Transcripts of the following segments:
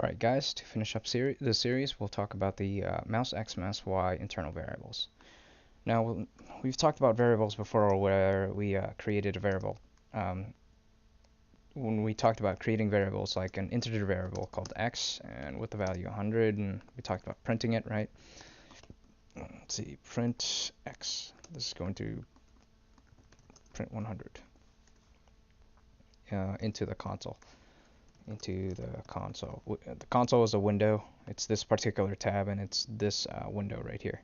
Alright guys, to finish up the series, we'll talk about the mouseX, mouseY internal variables. Now, we've talked about variables before where we created a variable. When we talked about creating variables like an integer variable called x and with the value 100, and we talked about printing it, right? Let's see, print x. This is going to print 100 into the console. The console is a window. It's this particular tab, and it's this window right here.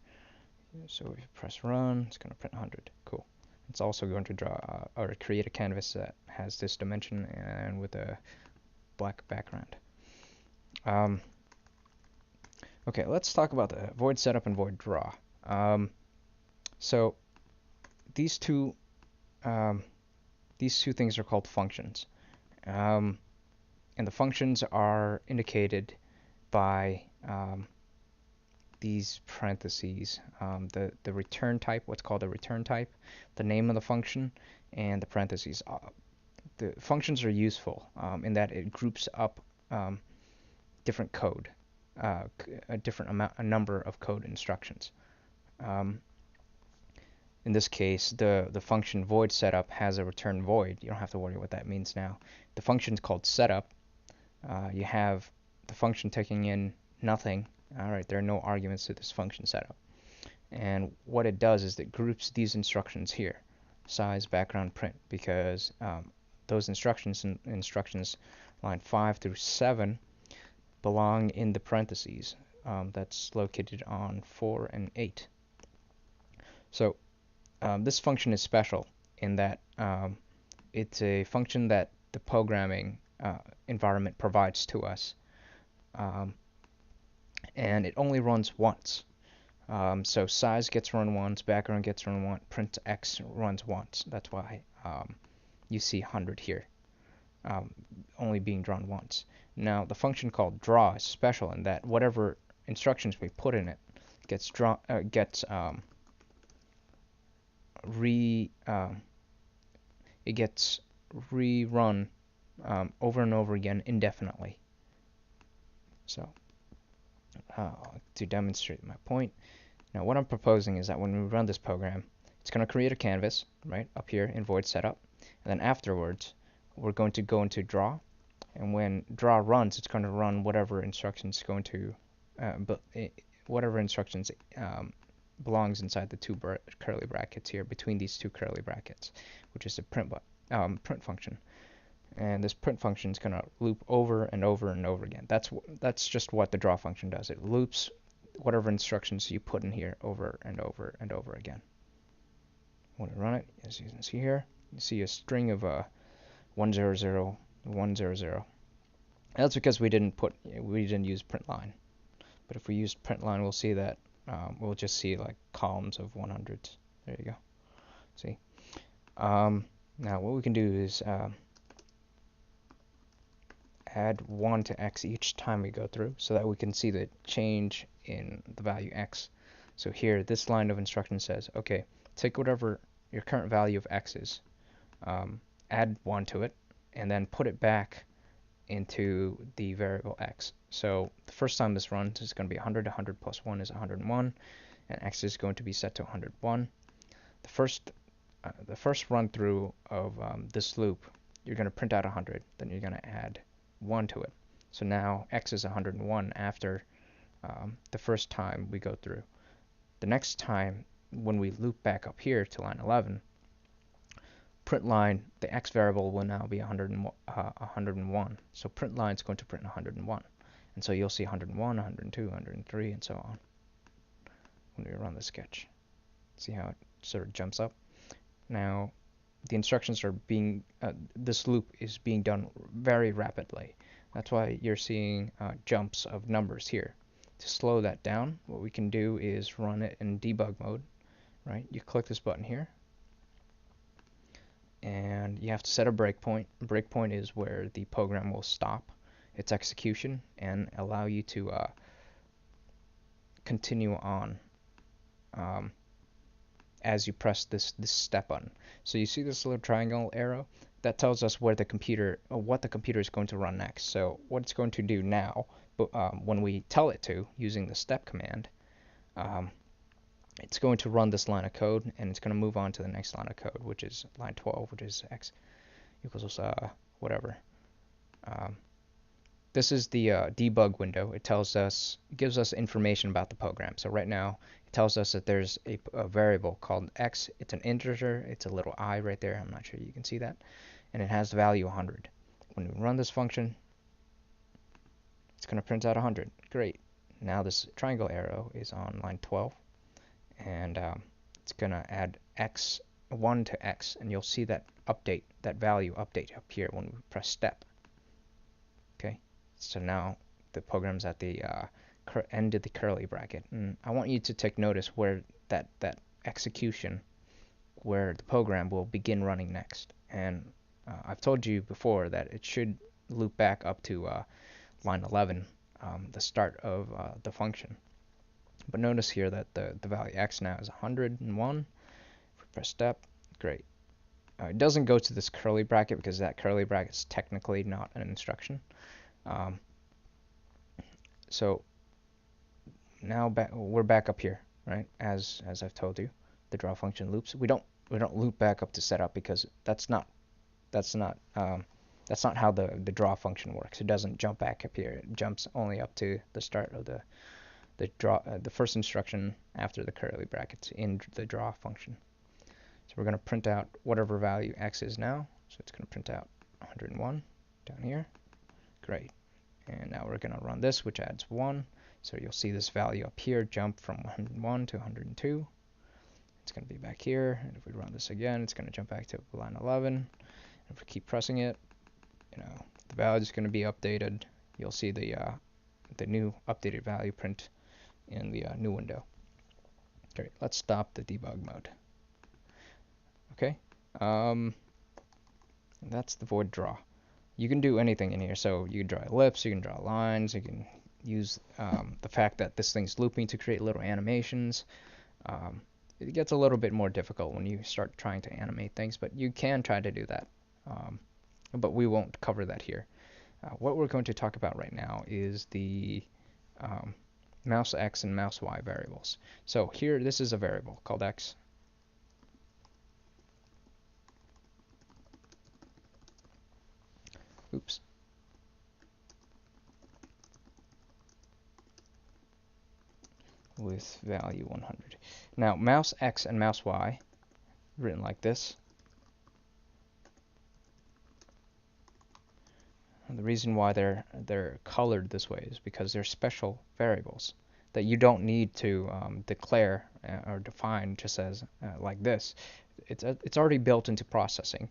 So if you press run, it's going to print 100. Cool. It's also going to draw or create a canvas that has this dimension and with a black background. Okay, let's talk about the void setup and void draw. So these two things are called functions. And the functions are indicated by these parentheses, the return type, what's called a return type, the name of the function, and the parentheses. The functions are useful in that it groups up different code, a number of code instructions. In this case, the function void setup has a return void. You don't have to worry what that means now. The function is called setup. You have the function taking in nothing. Alright, there are no arguments to this function setup. And what it does is it groups these instructions here, size, background, print, because those instructions line 5 through 7 belong in the parentheses that's located on 4 and 8. So this function is special in that it's a function that the programming environment provides to us, and it only runs once. So size gets run once, background gets run once, print x runs once. That's why you see 100 here, only being drawn once. Now the function called draw is special in that whatever instructions we put in it gets rerun over and over again indefinitely. So to demonstrate my point, now what I'm proposing is that when we run this program, it's going to create a canvas right up here in void setup, and then afterwards we're going to go into draw, and when draw runs, it's going to run whatever instructions belongs inside the two curly brackets here, between these two curly brackets, which is the print function. And this print function is going to loop over and over and over again. That's just what the draw function does. It loops whatever instructions you put in here over and over and over again. When we run it, as you can see here, you see a string of 100, 100. That's because we didn't use print line. But if we used print line, we'll see that we'll just see like columns of 100s. There you go. See. Now what we can do is add 1 to x each time we go through, so that we can see the change in the value x. So here, this line of instruction says, okay, take whatever your current value of x is, add 1 to it, and then put it back into the variable x. So the first time this runs is going to be 100. 100 plus 1 is 101, and x is going to be set to 101. The first run through of this loop, you're going to print out 100, then you're going to add 1 to it. So now x is 101 after the first time we go through. The next time, when we loop back up here to line 11, print line, the x variable will now be 101. So print line is going to print 101. And so you'll see 101, 102, 103, and so on when we run the sketch. See how it sort of jumps up? Now, the instructions are this loop is being done very rapidly. That's why you're seeing jumps of numbers here. To slow that down, what we can do is run it in debug mode, right? You click this button here, and you have to set a breakpoint. Breakpoint is where the program will stop its execution and allow you to continue on as you press this step button. So you see this little triangle arrow? that tells us where the computer, or what the computer is going to run next. So what it's going to do now, when we tell it to using the step command, um, it's going to run this line of code, and it's going to move on to the next line of code, which is line 12, which is x equals whatever. Um, this is the debug window. It gives us information about the program. So right now, it tells us that there's a variable called x. It's an integer. It's a little I right there. I'm not sure you can see that. And it has the value 100. When we run this function, it's going to print out 100. Great. Now this triangle arrow is on line 12, and it's going to add x1 to x, and you'll see that value update up here when we press step. Okay, so now the program's at the end of the curly bracket, and I want you to take notice where that execution, where the program will begin running next. And I've told you before that it should loop back up to line 11, the start of the function. But notice here that the value x now is 101. If we press step, great. It doesn't go to this curly bracket because that curly bracket is technically not an instruction. So now we're back up here, right? As I've told you, the draw function loops. We don't loop back up to setup because that's not how the draw function works. It doesn't jump back up here. It jumps only up to the start of the first instruction after the curly brackets in the draw function. So we're going to print out whatever value x is now. So it's going to print out 101 down here. Great. And now we're going to run this, which adds 1. So you'll see this value up here jump from 101 to 102. It's going to be back here. And if we run this again, it's going to jump back to line 11. And if we keep pressing it, the value is going to be updated. You'll see the new updated value print in the new window. Great. Let's stop the debug mode. Okay. That's the void draw. You can do anything in here. So you can draw ellipse, you can draw lines, you can use the fact that this thing's looping to create little animations. It gets a little bit more difficult when you start trying to animate things, but you can try to do that. But we won't cover that here. What we're going to talk about right now is the mouseX and mouseY variables. So here, this is a variable called x. Oops. With value 100. Now, mouseX and mouseY, written like this. And the reason why they're colored this way is because they're special variables that you don't need to declare or define just as like this. It's already built into processing.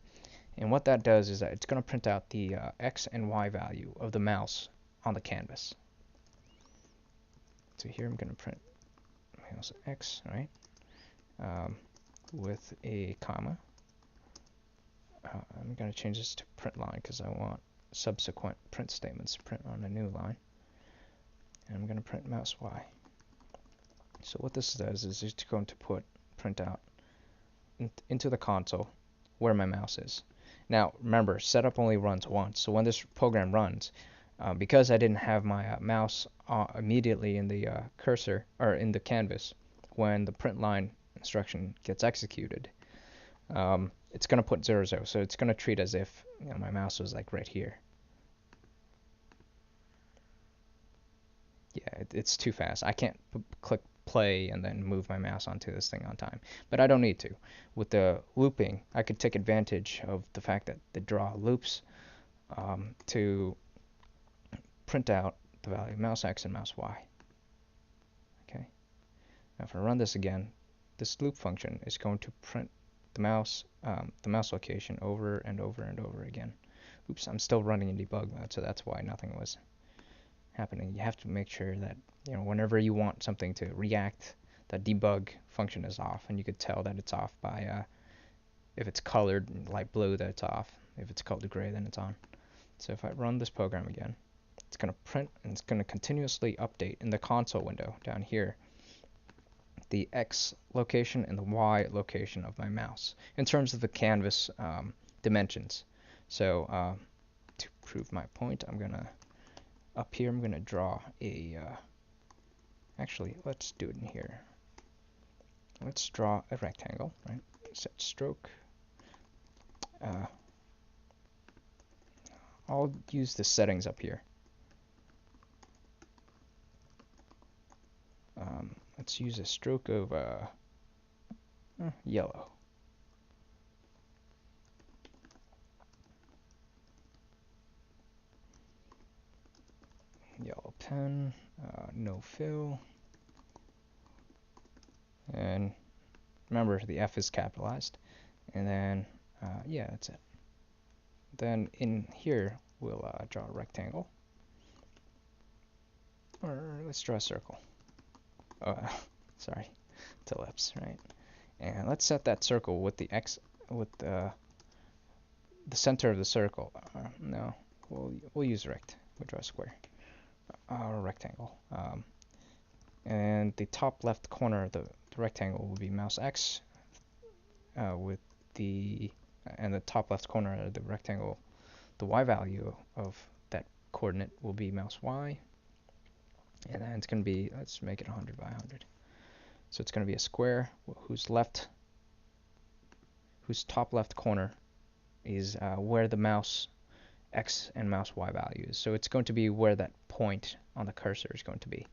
And what that does is that it's going to print out the x and y value of the mouse on the canvas. So here I'm going to print mouse x, right, with a comma. I'm going to change this to print line because I want subsequent print statements to print on a new line. And I'm going to print mouse y. So what this does is it's going to print out into the console where my mouse is. Now, remember, setup only runs once. So when this program runs, because I didn't have my mouse immediately in the cursor or in the canvas, when the print line instruction gets executed, it's going to put 0, 0. So it's going to treat as if my mouse was like right here. Yeah, it's too fast. I can't click play and then move my mouse onto this thing on time. But I don't need to. With the looping, I could take advantage of the fact that the draw loops to print out the value of mouseX and mouseY. Okay. Now if I run this again, this loop function is going to print the mouse location over and over and over again. Oops, I'm still running in debug mode, so that's why nothing was happening. You have to make sure that whenever you want something to react, that debug function is off, and you could tell that it's off by if it's colored light blue, that it's off. If it's colored gray, then it's on. So if I run this program again, it's going to print and it's going to continuously update in the console window down here the X location and the Y location of my mouse in terms of the canvas dimensions. So to prove my point, I'm gonna up here. I'm gonna draw a. Actually, let's do it in here. Let's draw a rectangle. Right. Set stroke. I'll use the settings up here. Let's use a stroke of yellow. Yellow pen, no fill. And remember, the F is capitalized. And then, yeah, that's it. Then in here, we'll draw a rectangle. Or let's draw a circle. Sorry, it's ellipse, right? And let's set that circle with the X, with the center of the circle. No, we'll use rect. We'll draw a square. Or a rectangle. And the top left corner of the rectangle will be mouseX, with and the top left corner of the rectangle, the Y value of that coordinate will be mouseY, and then it's going to be, let's make it 100 by 100. So it's going to be a square whose top left corner is where the mouse X and mouse Y value is. So it's going to be where that point on the cursor is going to be.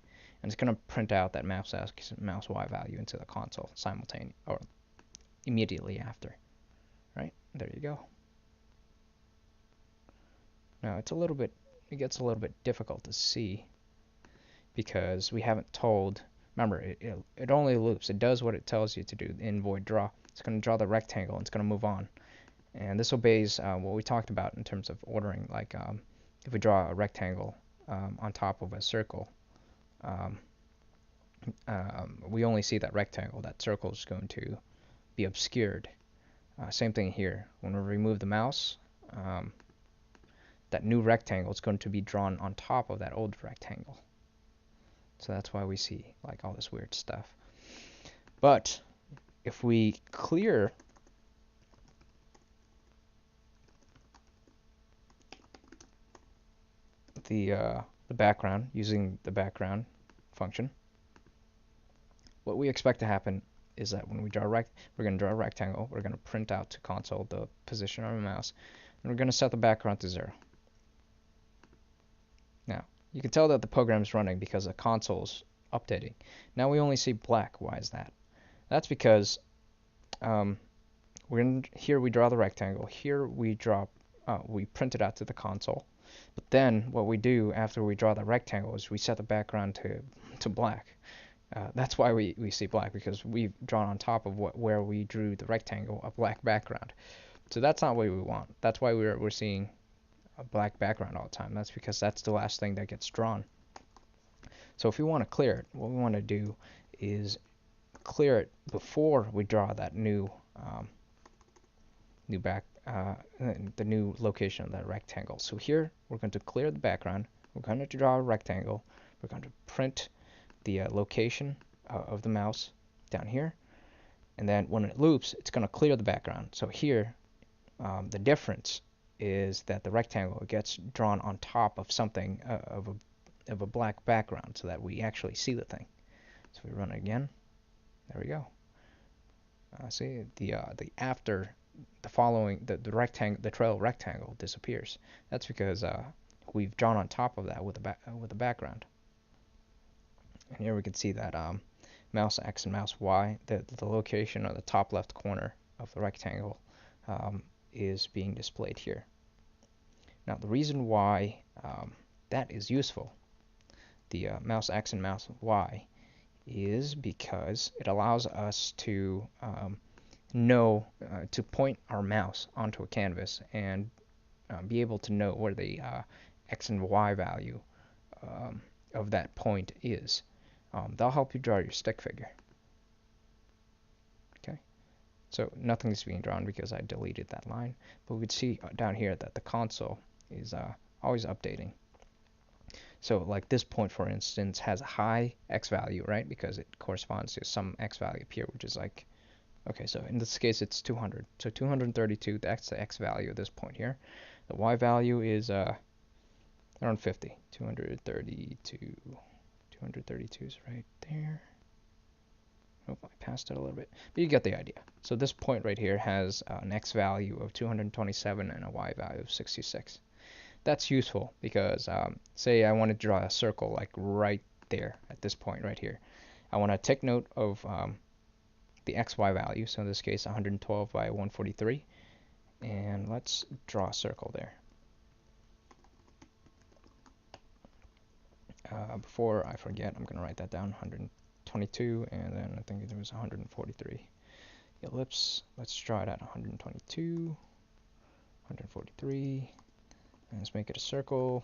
And it's going to print out that mouse X and mouse Y value into the console simultaneously, or immediately after. Right? There you go. Now it gets a little bit difficult to see because we haven't told, remember, it only loops. It does what it tells you to do in void draw. It's going to draw the rectangle and it's going to move on. And this obeys what we talked about in terms of ordering, like if we draw a rectangle on top of a circle, we only see that rectangle. That circle is going to be obscured. Same thing here. When we remove the mouse, that new rectangle is going to be drawn on top of that old rectangle. So that's why we see like all this weird stuff. But if we clear the background using the background function, what we expect to happen is that when we draw we're going to draw a rectangle, we're going to print out to console the position of our mouse, and we're going to set the background to 0. Now, you can tell that the program is running because the console's updating. Now we only see black. Why is that? That's because here we draw the rectangle. Here we print it out to the console. But then what we do after we draw the rectangle is we set the background to black. That's why we see black, because we've drawn on top of where we drew the rectangle a black background. So that's not what we want. That's why we're seeing a black background all the time. That's because that's the last thing that gets drawn. So if we want to clear it, what we want to do is clear it before we draw that the new location of that rectangle. So here we're going to clear the background. We're going to draw a rectangle. We're going to print the location of the mouse down here, and then when it loops, it's going to clear the background. So here, the difference is that the rectangle gets drawn on top of something of a black background, so that we actually see the thing. So we run it again. There we go. See the trail rectangle disappears. That's because we've drawn on top of that with the background. And here we can see that mouse X and mouse Y, the location of the top left corner of the rectangle is being displayed here. Now the reason why that is useful, the mouse X and mouse Y, is because it allows us to know to point our mouse onto a canvas and be able to know where the X and Y value of that point is. That'll help you draw your stick figure. Okay, so nothing's being drawn because I deleted that line, but we could see down here that the console is always updating. So like this point, for instance, has a high X value, right? Because it corresponds to some X value up here, which is like, okay, so in this case it's 200. So 232, that's the X value at this point here. The y value is around 50. 232. 232 is right there. Oh, I passed it a little bit, but you get the idea. So this point right here has an x value of 227 and a y value of 66. That's useful because say I want to draw a circle like right there at this point right here. I want to take note of the xy value, so in this case 112 by 143, and let's draw a circle there. Before I forget, I'm going to write that down, 122, and then I think it was 143. Ellipse, let's draw it at 122, 143, and let's make it a circle.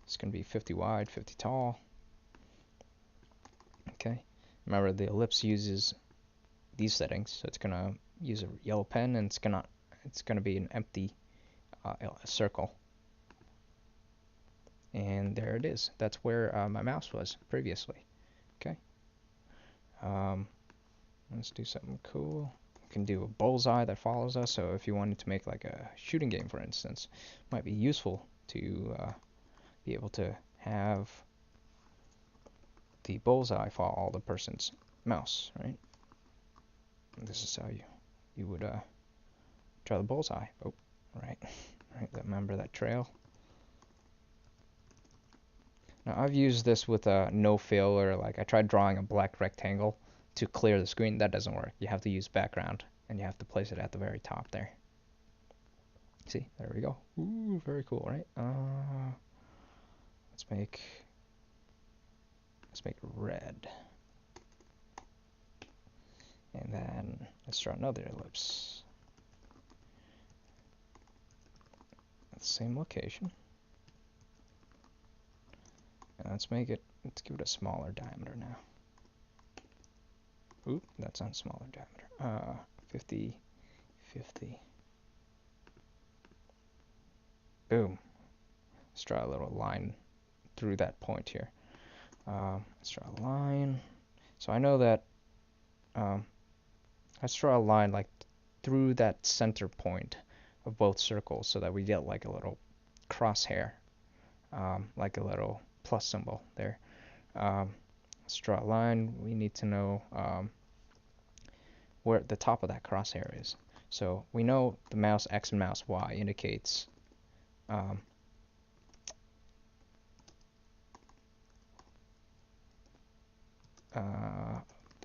It's going to be 50 wide, 50 tall. Okay, remember the ellipse uses these settings, so it's going to use a yellow pen, and it's going to be an empty circle. And there it is. That's where my mouse was previously. Okay. Let's do something cool. We can do a bullseye that follows us. So if you wanted to make like a shooting game, for instance, it might be useful to be able to have the bullseye follow the person's mouse, right? And this is how you would draw the bullseye. Oh, right. Right. Remember that trail. Now I've used this with a no fill, or like I tried drawing a black rectangle to clear the screen. That doesn't work. You have to use background, and you have to place it at the very top there. See, there we go. Ooh, very cool, right? Let's make red, and then let's draw another ellipse at the same location. And let's give it a smaller diameter now. Oop, that's on smaller diameter. 50, 50. Boom. Let's draw a little line through that point here. Let's draw a line. So I know that, let's draw a line like through that center point of both circles so that we get like a little crosshair, like a little plus symbol there. Let's draw a line. We need to know where the top of that crosshair is. So we know the mouse X and mouse Y indicates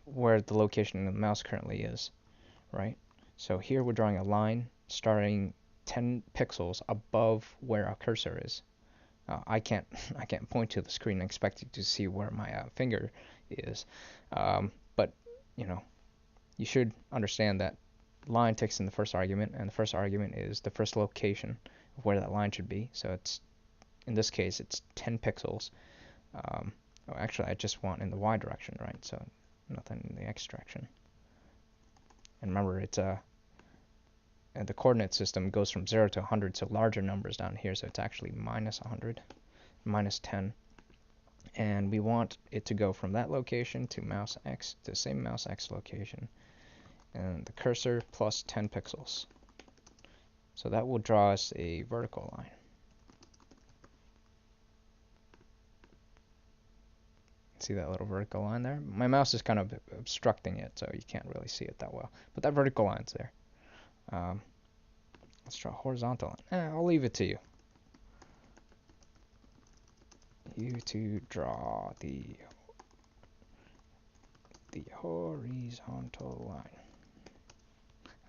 where the location of the mouse currently is, right? So here we're drawing a line starting 10 pixels above where our cursor is. I can't point to the screen and expect you to see where my finger is, but you know, you should understand that line takes in the first argument, and the first argument is the first location of where that line should be. So it's, in this case, it's 10 pixels. Oh, actually, I just want in the y direction, right? So nothing in the x direction. And remember, it's the coordinate system goes from 0 to 100, so larger numbers down here. So it's actually minus 100, minus 10. And we want it to go from that location to mouse X, to the same mouse X location, and the cursor plus 10 pixels. So that will draw us a vertical line. See that little vertical line there? My mouse is kind of obstructing it, so you can't really see it that well. But that vertical line's there. Let's draw a horizontal line. I'll leave it to you. You to draw the horizontal line.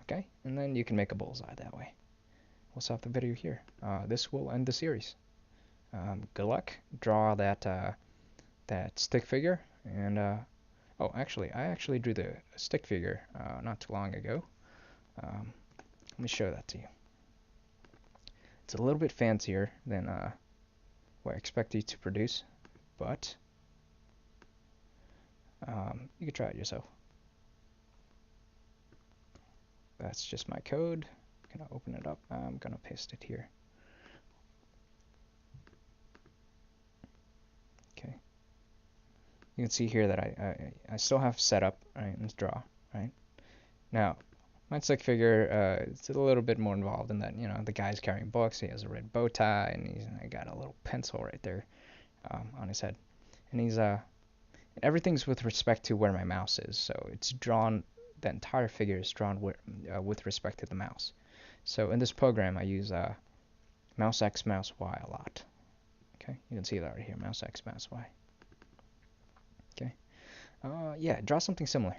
Okay, and then you can make a bullseye that way. We'll stop the video here. This will end the series. Good luck. Draw that stick figure, and oh, actually, I actually drew the stick figure not too long ago. Let me show that to you. It's a little bit fancier than what I expect you to produce, but you can try it yourself. That's just my code. I'm gonna open it up. I'm gonna paste it here. Okay. You can see here that I still have setup, right? Let's draw, right? Now, My stick figure, it's a little bit more involved in that, the guy's carrying books, he has a red bow tie, and he's got a little pencil right there on his head. And everything's with respect to where my mouse is, so it's drawn, the entire figure is drawn with respect to the mouse. So in this program, I use mouseX, mouseY a lot. Okay, you can see that right here, mouseX, mouseY. Okay, yeah, draw something similar.